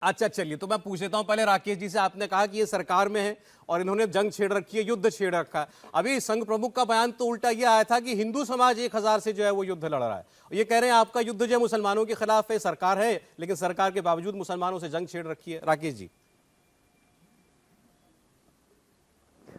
अच्छा चलिए, तो मैं पूछ लेता हूं पहले राकेश जी से। आपने कहा कि ये सरकार में है और इन्होंने जंग छेड़ रखी है, युद्ध छेड़ रखा है। अभी संघ प्रमुख का बयान तो उल्टा ये आया था कि हिंदू समाज 1000 से जो है वो युद्ध लड़ रहा है। ये कह रहे हैं आपका युद्ध जो है मुसलमानों के खिलाफ है, सरकार है लेकिन सरकार के बावजूद मुसलमानों से जंग छेड़ रखी है। राकेश जी।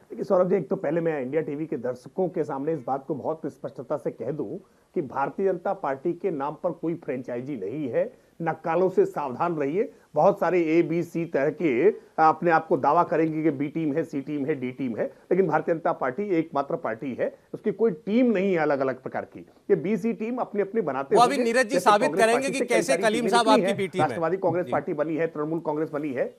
देखिए सौरभ जी, एक तो पहले मैं इंडिया टीवी के दर्शकों के सामने इस बात को बहुत स्पष्टता से कह दूं कि भारतीय जनता पार्टी के नाम पर कोई फ्रेंचाइजी नहीं है। नक्कालों से सावधान रहिए। बहुत सारे ए बी सी तरह के अपने आप को दावा करेंगे कि बी टीम है, सी टीम है, डी टीम है, लेकिन भारतीय जनता पार्टी एकमात्र पार्टी है, उसकी कोई टीम नहीं है अलग अलग प्रकार की। ये बी सी टीम अपनी अपनी बनाते हैं। अभी नीरज जी साबित करेंगे कि कैसे कलीम साहब आपकी बी टीम है। राष्ट्रवादी कांग्रेस पार्टी बनी है, तृणमूल कांग्रेस बनी है।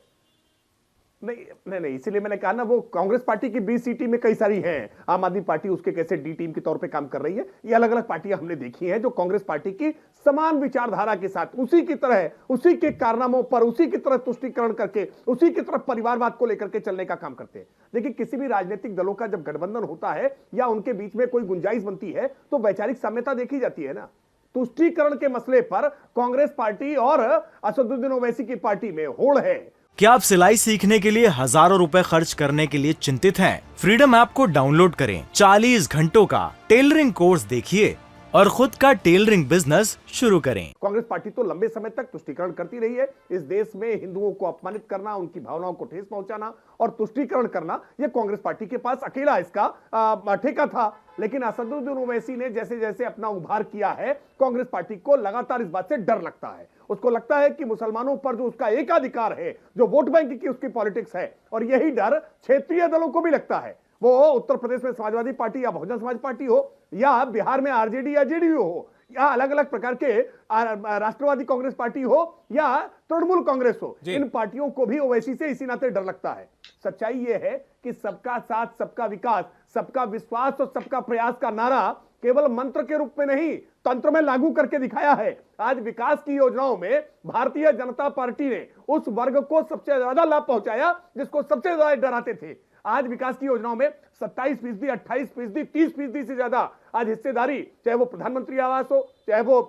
नहीं, इसीलिए मैंने कहा ना, वो कांग्रेस पार्टी की बी सी टीम में कई सारी हैं। आम आदमी पार्टी उसके कैसे डी टीम के तौर पे काम कर रही है। ये अलग अलग पार्टियां हमने देखी हैं जो कांग्रेस पार्टी की समान विचारधारा के साथ उसी की तरह, उसी के कारनामों पर, उसी की तरह तुष्टीकरण करके, उसी की तरफ परिवारवाद को लेकर के चलने का काम करते हैं। देखिए, किसी भी राजनीतिक दलों का जब गठबंधन होता है या उनके बीच में कोई गुंजाइश बनती है तो वैचारिक साम्यता देखी जाती है ना। तुष्टीकरण के मसले पर कांग्रेस पार्टी और असदुद्दीन ओवैसी की पार्टी में होड़ है। क्या आप सिलाई सीखने के लिए हजारों रुपए खर्च करने के लिए चिंतित हैं? फ्रीडम ऐप को डाउनलोड करें, 40 घंटों का टेलरिंग कोर्स देखिए और खुद का टेलरिंग बिजनेस शुरू करें। कांग्रेस पार्टी तो लंबे समय तक तुष्टीकरण करती रही है। इस देश में हिंदुओं को अपमानित करना, उनकी भावनाओं को ठेस पहुंचाना और तुष्टीकरण करना, यह कांग्रेस पार्टी के पास अकेला इसका ठेका था। लेकिन असदुद्दीन ओवैसी ने जैसे जैसे अपना उभार किया है, कांग्रेस पार्टी को लगातार इस बात से डर लगता है। उसको लगता है कि मुसलमानों पर जो उसका एकाधिकार है, जो वोट बैंक की उसकी पॉलिटिक्स है, और यही डर क्षेत्रीय दलों को भी लगता है। वो उत्तर प्रदेश में समाजवादी पार्टी या बहुजन समाज पार्टी हो, या बिहार में आरजेडी या जेडीयू हो, या अलग अलग प्रकार के राष्ट्रवादी कांग्रेस पार्टी हो या तृणमूल कांग्रेस हो, इन पार्टियों को भी ओवैसी से इसी नाते डर लगता है। सच्चाई यह है कि सबका साथ, सबका विकास, सबका विश्वास और सबका प्रयास का नारा केवल मंत्र के रूप में नहीं, तंत्र में लागू करके दिखाया है। आज विकास की योजनाओं में भारतीय जनता पार्टी ने उस वर्ग को सबसे ज्यादा लाभ पहुंचाया जिसको सबसे ज्यादा डराते थे। आज विकास की योजनाओं में 27%, 28%, 30% से ज्यादा आज हिस्सेदारी, चाहे वो प्रधानमंत्री आवास हो, चाहे वो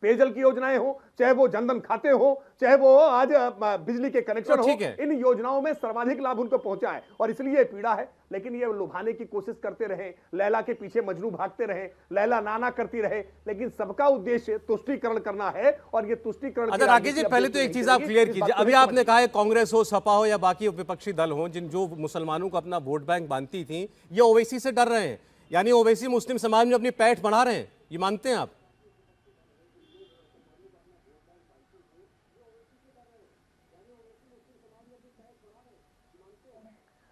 पेयजल की योजनाएं हो, चाहे वो जनधन खाते हो, चाहे वो आज बिजली के कनेक्शन हो, इन योजनाओं में सर्वाधिक लाभ उनको पहुंचा है। और इसलिए पीड़ा है। लेकिन ये लुभाने की कोशिश करते रहे, लैला के पीछे मजनू भागते रहे, लैला नाना करती रहे, लेकिन सबका उद्देश्य तुष्टीकरण करना है। और ये तुष्टीकरण। अच्छा राकेश जी, पहले तो एक चीज आप क्लियर कीजिए। अभी आपने कहा है कांग्रेस हो, सपा हो या बाकी विपक्षी दल हो, जो मुसलमानों को अपना वोट बैंक बांधती थी, ये ओवैसी से डर रहे हैं, यानी ओवैसी मुस्लिम समाज में अपनी पैठ बढ़ा रहे हैं, ये मानते हैं आप?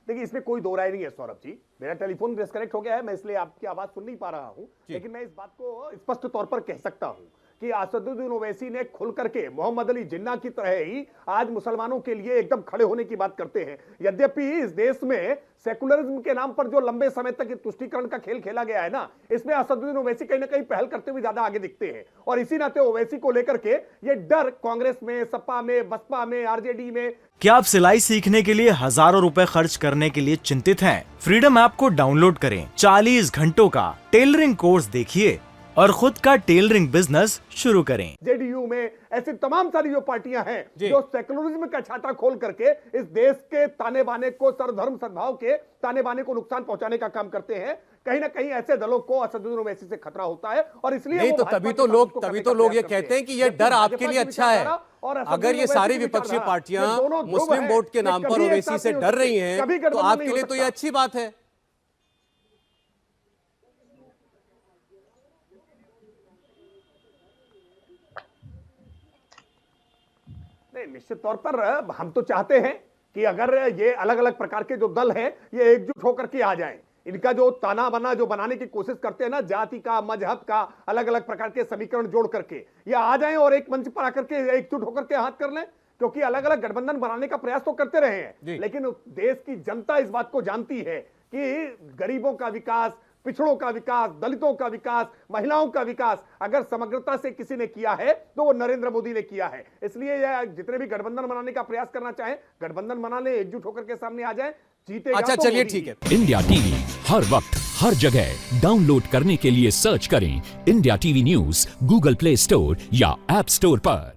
देखिए, इसमें कोई दो राय नहीं है सौरभ जी। मेरा टेलीफोन डिस्कनेक्ट हो गया है, मैं इसलिए आपकी आवाज सुन नहीं पा रहा हूं, लेकिन मैं इस बात को स्पष्ट तौर पर कह सकता हूं कि असदुद्दीन ओवैसी ने खुल करके मोहम्मद अली जिन्ना की तरह ही आज मुसलमानों के लिए एकदम खड़े होने की बात करते हैं। यद्यपि इस देश में सेकुलरिज्म के नाम पर जो लंबे समय तक तुष्टीकरण का खेल खेला गया है ना, इसमें असदुद्दीन ओवैसी कहीं ना कहीं पहल करते हुए ज्यादा आगे दिखते हैं। और इसी नाते ओवैसी को लेकर के ये डर कांग्रेस में, सपा में, बसपा में, आरजेडी में। क्या आप सिलाई सीखने के लिए हजारों रुपए खर्च करने के लिए चिंतित हैं? फ्रीडम ऐप को डाउनलोड करें, 40 घंटों का टेलरिंग कोर्स देखिए और खुद का टेलरिंग बिजनेस शुरू करें। जेडीयू में ऐसी तमाम सारी जो पार्टियां हैं जो सेकुलरिज्म का छाता खोल करके इस देश के ताने बाने को, सर्वधर्म सद्भाव के ताने बाने को नुकसान पहुंचाने का काम करते हैं, कहीं ना कहीं ऐसे दलों को असदुद्दीन ओवैसी से खतरा होता है। और इसलिए नहीं, तो तभी तो लोग ये कहते हैं कि ये डर आपके लिए अच्छा है। अगर ये सारी विपक्षी पार्टियां मुस्लिम वोट के नाम पर ओवैसी से डर रही हैं, तो आपके लिए तो ये अच्छी बात है। नहीं, निश्चित तौर पर हम तो चाहते हैं कि अगर ये अलग अलग प्रकार के जो दल हैं ये एकजुट होकर के आ जाएं। इनका जो ताना बना जो बनाने की कोशिश करते हैं ना, जाति का, मजहब का, अलग अलग प्रकार के समीकरण जोड़ करके ये आ जाएं और एक मंच पर आकर के एकजुट होकर के हाथ कर लें। क्योंकि अलग अलग गठबंधन बनाने का प्रयास तो करते रहे हैं, लेकिन देश की जनता इस बात को जानती है कि गरीबों का विकास, पिछड़ों का विकास, दलितों का विकास, महिलाओं का विकास अगर समग्रता से किसी ने किया है तो वो नरेंद्र मोदी ने किया है। इसलिए जितने भी गठबंधन बनाने का प्रयास करना चाहें, गठबंधन बना ले, एकजुट होकर के सामने आ जाए, जीतेगा। अच्छा चलिए ठीक है। इंडिया टीवी हर वक्त हर जगह डाउनलोड करने के लिए सर्च करें India TV news Google play store या ऐप स्टोर पर।